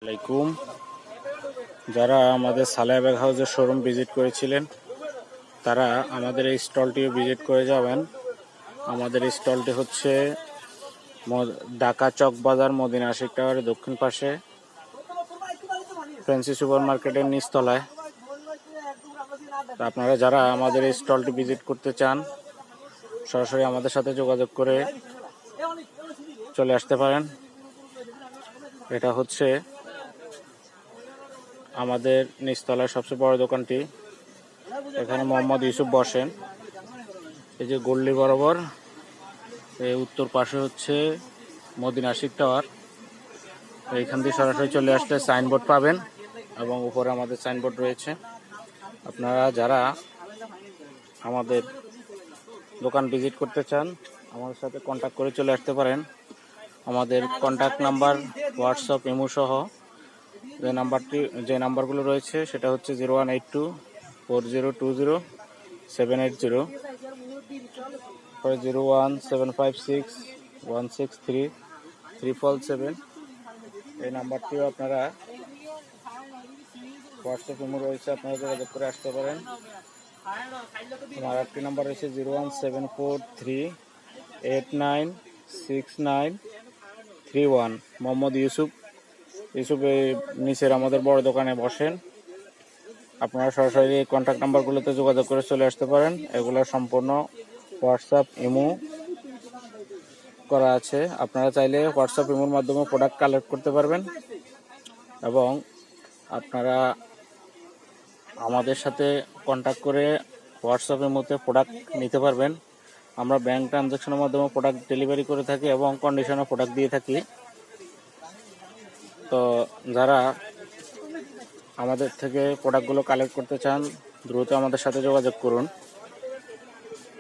আলাইকুম। যারা আমাদের সালেহা ব্যাগ হাউসের শোরুম ভিজিট করেছিলেন তারা আমাদের এই স্টলটিও ভিজিট করে যাবেন। আমাদের এই স্টলটি হচ্ছে ঢাকা চক বাজার মদিনা আশিক টাওয়ারের দক্ষিণ পাশে ফ্যান্সি সুপার মার্কেটের নিচতলায়। আপনারা যারা আমাদের এই স্টলটি ভিজিট করতে চান সরাসরি আমাদের সাথে যোগাযোগ করে চলে আসতে পারেন। এটা হচ্ছে আমাদের নিচতলার সবচেয়ে বড় দোকানটি। এখানে মোহাম্মদ ইউসুফ বসেন। এই যে গল্লি বরাবর এই উত্তর পাশে হচ্ছে মদিনা আশিক টাওয়ার। এইখান দিয়ে সরাসরি চলে আসলে সাইনবোর্ড পাবেন এবং উপরে আমাদের সাইনবোর্ড রয়েছে। আপনারা যারা আমাদের দোকান ভিজিট করতে চান আমাদের সাথে কন্ট্যাক্ট করে চলে আসতে পারেন। আমাদের কন্ট্যাক্ট নাম্বার, হোয়াটসঅ্যাপ, ইমো সহ যে নাম্বারগুলো রয়েছে সেটা হচ্ছে 01824020 780, 01756163347। এই নাম্বারটিও আপনারা হোয়াটসঅ্যাপ ইমো রয়েছে, আপনারা যোগাযোগ করে আসতে পারেন। আমার একটি নাম্বার রয়েছে 01743896931। মোহাম্মদ ইউসুফ এই নিচের আমাদের বড় দোকানে বসেন। আপনারা সরাসরি এই কন্ট্যাক্ট নাম্বারগুলোতে যোগাযোগ করে চলে আসতে পারেন। এগুলো সম্পূর্ণ হোয়াটসঅ্যাপ ইমো করা আছে। আপনারা চাইলে হোয়াটসঅ্যাপ ইমোর মাধ্যমে প্রোডাক্ট কালেক্ট করতে পারবেন এবং আপনারা আমাদের সাথে কন্ট্যাক্ট করে হোয়াটসঅ্যাপ ইমোতে প্রোডাক্ট নিতে পারবেন। আমরা ব্যাংক ট্রানজ্যাকশনের মাধ্যমে প্রোডাক্ট ডেলিভারি করে থাকি এবং কন্ডিশনে প্রোডাক্ট দিয়ে থাকি। তো যারা আমাদের থেকে প্রোডাক্টগুলো কালেক্ট করতে চান দ্রুত আমাদের সাথে যোগাযোগ করুন।